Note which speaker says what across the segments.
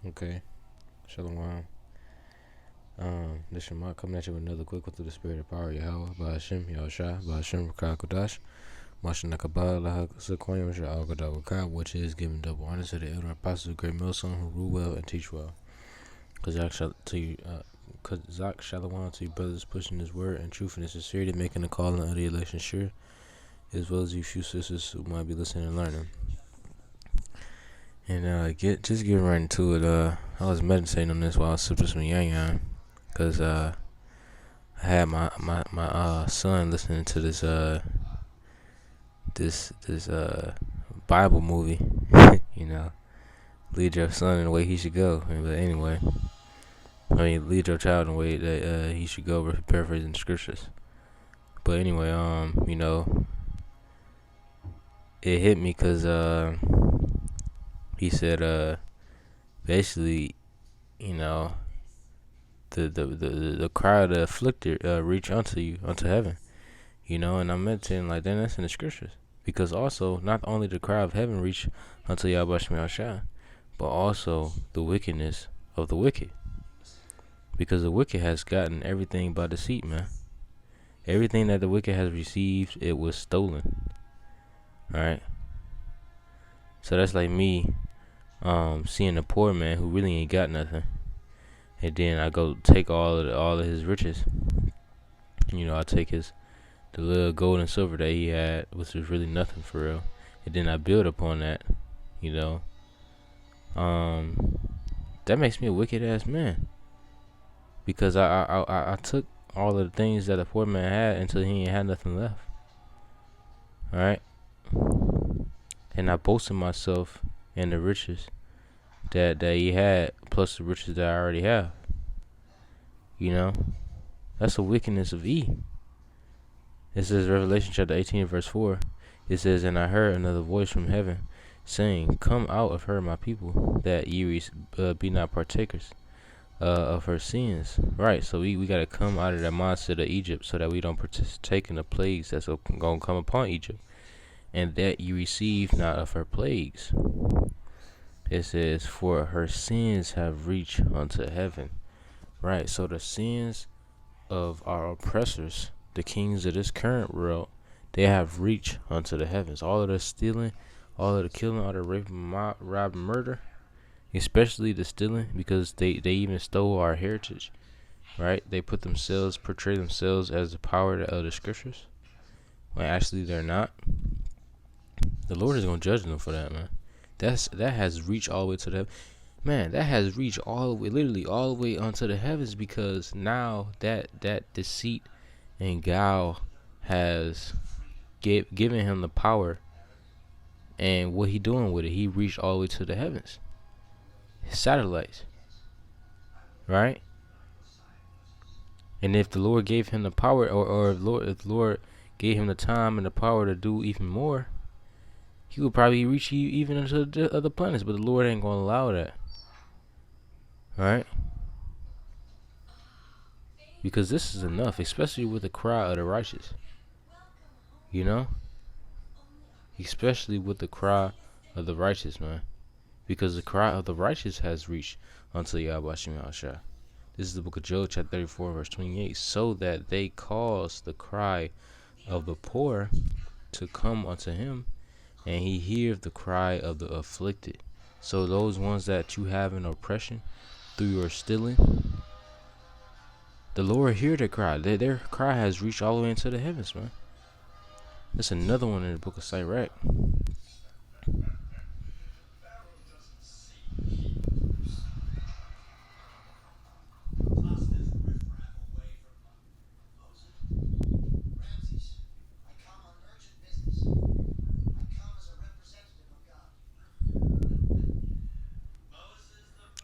Speaker 1: Okay, Shalom. This is Mark coming at you with another quick one through the spirit of power, Yahweh, by Hashem, Yahushua, by Hashem, Rakah Kodash, Mashanakabah, Lahak, Sequoyam, Sha'al Gadawakah, which is giving double honor to the elder apostles, great millstone who rule well and teach well. Kazak Shalom to you brothers pushing his word and truth and sincerity, making the calling of the election sure, as well as you few sisters who might be listening and learning. And getting right into it. I was meditating on this while I was sipping some yang, cause I had my son listening to this Bible movie. Lead your son in the way he should go. But anyway, lead your child in the way that he should go. Paraphrasing the scriptures. But anyway, it hit me because he said basically, the cry of the afflicted reach unto heaven, and I'm meditating like then that's in the scriptures, because also not only the cry of heaven reach unto Yahweh Shai, but also the wickedness of the wicked, because the wicked has gotten everything by deceit, man. Everything that the wicked has received, it was stolen. All right. So that's like me seeing a poor man who really ain't got nothing, and then I go take all of his riches. I take the little gold and silver that he had, which was really nothing for real, and then I build upon that. That makes me a wicked ass man, because I took all of the things that a poor man had until he ain't had nothing left. All right, and I boasted myself in the riches that he had, plus the riches that I already have. That's the wickedness of E. It says Revelation chapter 18 verse 4. It says, "And I heard another voice from heaven, saying, Come out of her, my people, that ye be not partakers of her sins." Right, so we got to come out of that mindset of Egypt, so that we don't partake in the plagues that's going to come upon Egypt, and that ye receive not of her plagues. It says, "For her sins have reached unto heaven." Right, so the sins of our oppressors, the kings of this current world, they have reached unto the heavens. All of the stealing, all of the killing, all the raping, robbing, murder, especially the stealing, because they even stole our heritage. Right, they portray themselves as the power of the scriptures, when actually they're not. The Lord is gonna judge them for that, man. That has reached all the way to the man. That has reached all the way, literally all the way onto the heavens, because now that deceit and guile has given him the power, and what he doing with it, he reached all the way to the heavens. His satellites, right? And if the Lord gave him the power, or if the Lord gave him the time and the power to do even more, he would probably reach even into the other planets. But the Lord ain't gonna allow that, right? Because this is enough, especially with the cry of the righteous. Especially with the cry of the righteous, man. Because the cry of the righteous has reached unto Yahweh Shai. This is the book of Job, chapter 34, verse 28. So that they cause the cry of the poor to come unto him, and he heareth the cry of the afflicted. So those ones that you have in oppression through your stealing, the Lord hear their cry. Their cry has reached all the way into the heavens, man. There's another one in the book of Sirach.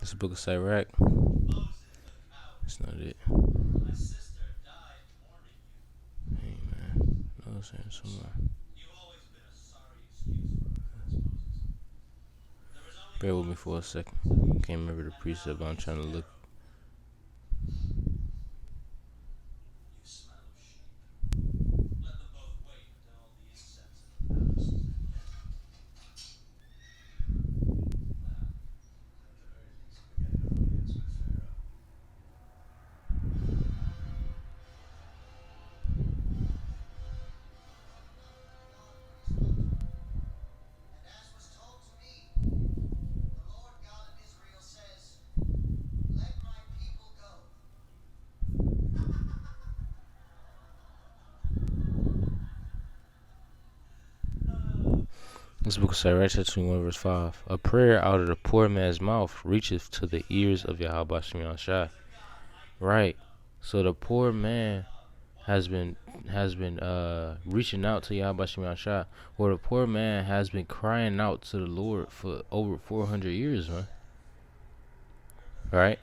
Speaker 1: It's the book of Sirach. That's not it. Hey, man. I was saying somewhere. Bear with me for a second. Can't remember the precept, but I'm trying to look. This book of Sirach 21 verse 5. A prayer out of the poor man's mouth reacheth to the ears of Yahweh Shem Shai. Right. So the poor man has been reaching out to Yahweh Shem Shai, or the poor man has been crying out to the Lord for over 400 years, man. Right?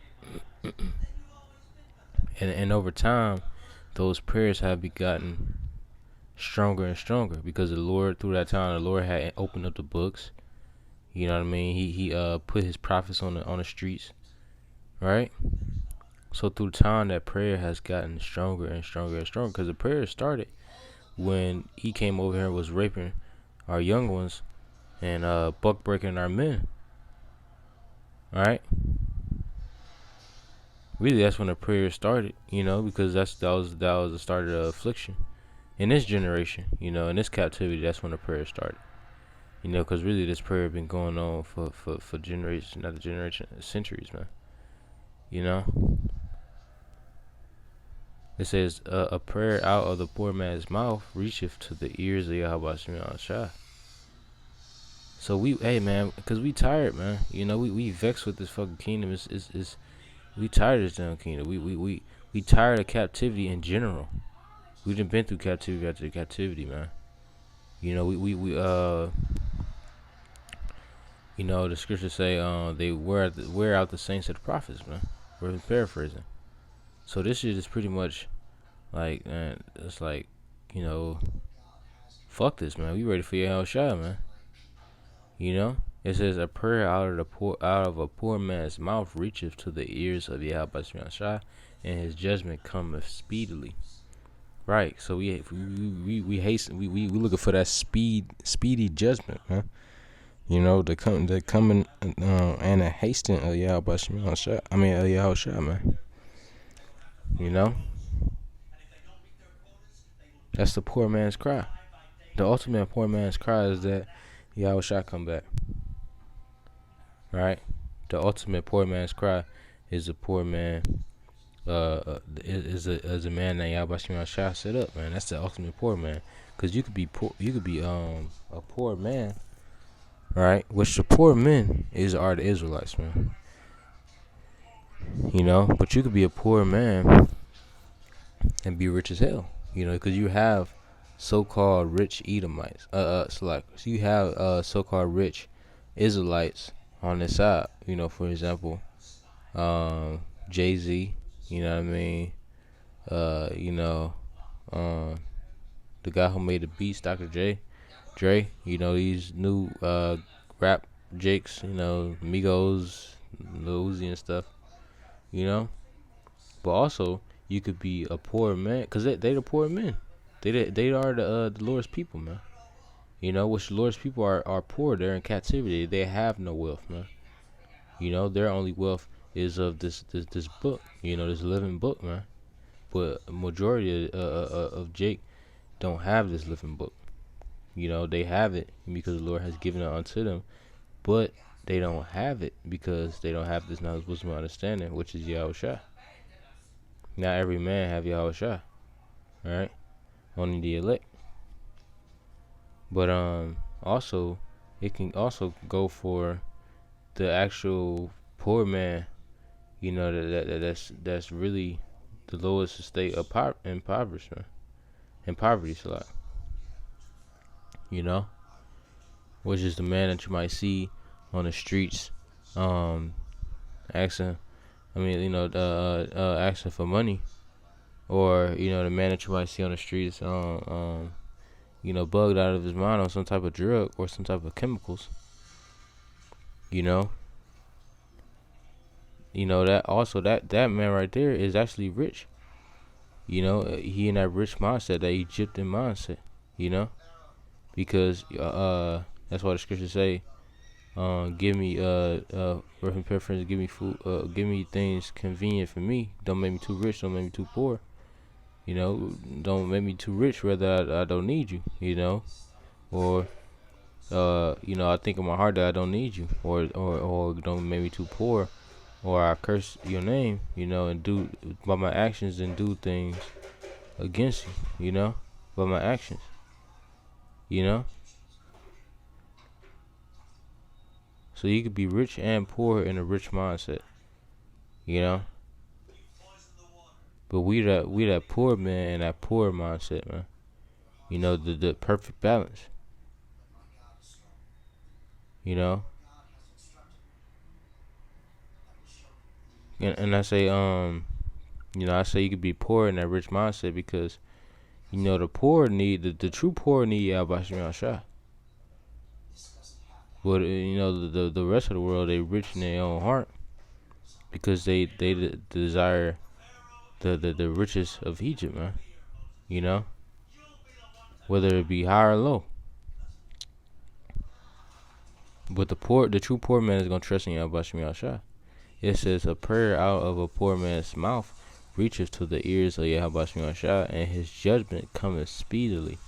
Speaker 1: And over time, those prayers have gotten stronger and stronger because the Lord, through that time, the Lord had opened up the books. You know what I mean? He put his prophets on the streets, right? So through time, that prayer has gotten stronger and stronger and stronger because the prayer started when he came over here and was raping our young ones and buck breaking our men, right? Really, that's when the prayer started, because that was the start of the affliction in this generation, in this captivity. That's when the prayer started, because really this prayer had been going on for generations, not a generation, centuries, man. It says, a prayer out of the poor man's mouth reacheth to the ears of Yahweh Shema Shai. So hey man, because we tired, man. We vexed with this fucking kingdom. We tired of this damn kingdom. We tired of captivity in general. We done been through captivity after captivity, man. The scriptures say, they wear out the saints of the prophets, man. We're paraphrasing. So this shit is pretty much like, man, it's like, fuck this, man. We ready for your hell shot, man. It says a prayer out of a poor man's mouth reacheth to the ears of Yahweh Shai, and his judgment cometh speedily. Right. So we hasten. We looking for that speedy judgment, man. The coming and a hasten of Yahweh Shai. Yahweh Shai, man. That's the poor man's cry. The ultimate poor man's cry is that Yahweh Shai come back. Right? The ultimate poor man's cry is a poor man. Is a man that Yahweh Shai set up, man. That's the ultimate poor man. Cause you could be poor. You could be a poor man, right? Which the poor men are the Israelites, man. But you could be a poor man and be rich as hell. Because you have so-called rich Edomites, slackers. You have so-called rich Israelites on this side. For example, Jay-Z. You know what I mean? The guy who made the beats, Dr. Dre. These new rap jakes. Migos, Lil Uzi and stuff. But also you could be a poor man, because they the poor men. They are the Lord's people, man. Which the Lord's people are poor. They're in captivity. They have no wealth, man. Their only wealth is of this book. This living book, man. But a majority of Jake don't have this living book. They have it because the Lord has given it unto them, but they don't have it because they don't have this knowledge, wisdom, and understanding, which is Yahweh Shai. Not every man have Yahweh Shai, right? Only the elect. But also, it can also go for the actual poor man. That's really the lowest state of impoverishment and poverty, so like, which is the man that you might see on the streets, asking for money, or the man that you might see on the streets, bugged out of his mind on some type of drug or some type of chemicals. That also that man right there is actually rich. He in that rich mindset, that Egyptian mindset. Because that's why the scriptures say, give me rough preference, give me food, give me things convenient for me. Don't make me too rich, don't make me too poor. Don't make me too rich whether I don't need you, or I think in my heart that I don't need you, or don't make me too poor, or I curse your name, and do by my actions and do things against you, by my actions, So you could be rich and poor in a rich mindset, you know. But we that poor man and that poor mindset, man. You know, the perfect balance. You know, and I say I say you could be poor in that rich mindset because the poor need the true poor need Yahweh Shah. But the rest of the world, they rich in their own heart because they desire the riches of Egypt, man. You know, whether it be high or low. But the true poor man is gonna trust in Yahweh Shah. It says a prayer out of a poor man's mouth reaches to the ears of Yahweh Shah, and his judgment cometh speedily.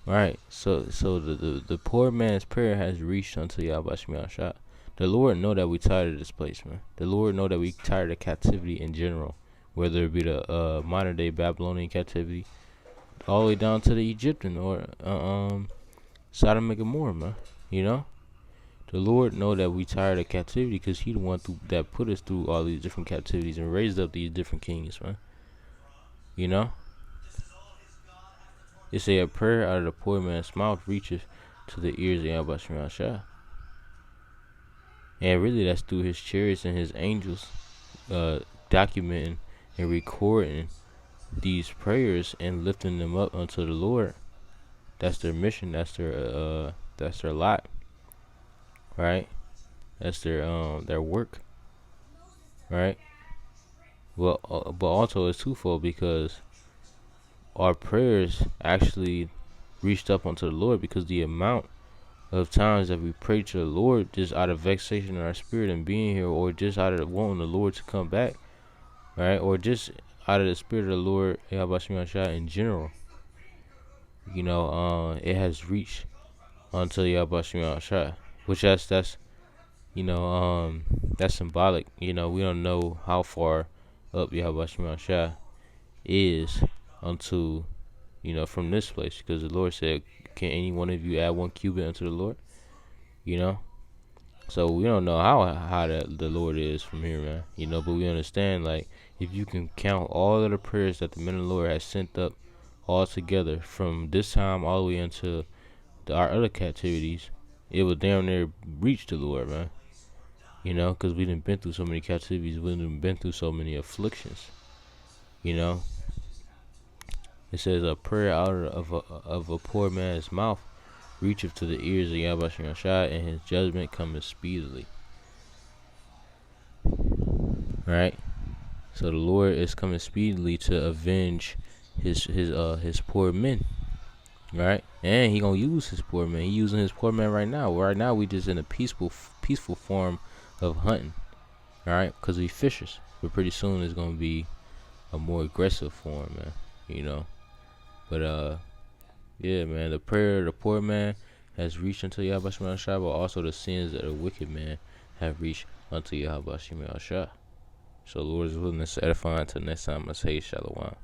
Speaker 1: Right. So the poor man's prayer has reached unto Yahweh Shah. The Lord know that we tired of this place, man. The Lord know that we tired of captivity in general, whether it be the modern day Babylonian captivity, all the way down to the Egyptian or Sodom and Gomorrah, man. You know, the Lord know that we tired of captivity because He the one that put us through all these different captivities and raised up these different kings, man. You know. It say a prayer out of the poor man's mouth reaches to the ears of Yahweh Shah. And really that's through his chariots and his angels documenting and recording these prayers and lifting them up unto the Lord. That's their mission, that's their lot. Right? That's their work. Right? Well, but also it's twofold because our prayers actually reached up unto the Lord because the amount of times that we pray to the Lord just out of vexation in our spirit and being here, or just out of wanting the Lord to come back, right? Or just out of the spirit of the Lord, Yahweh in general. It has reached unto Yahweh Shah, which that's that's symbolic. We don't know how far up Yahweh Shah is unto from this place, because the Lord said, can any one of you add 1 cubit unto the Lord? So we don't know how high the Lord is from here, man. But we understand, like, if you can count all of the prayers that the men of the Lord has sent up all together from this time all the way into our other captivities, it would damn near reach the Lord, man. Because we done been through so many captivities, we done been through so many afflictions. It says a prayer out of a poor man's mouth reacheth to the ears of Yahweh Shah, and his judgment cometh speedily. Right? So the Lord is coming speedily to avenge his poor men. Right? And He gonna use his poor men. He using his poor men right now. Right now we just in a peaceful form of hunting. Alright? Because we fishers. But pretty soon it's gonna be a more aggressive form, man. But yeah, man, the prayer of the poor man has reached unto Yahweh Shah, but also the sins of the wicked man have reached unto Yahweh Shah. So Lord is willing to edify until next time. I say Shalom.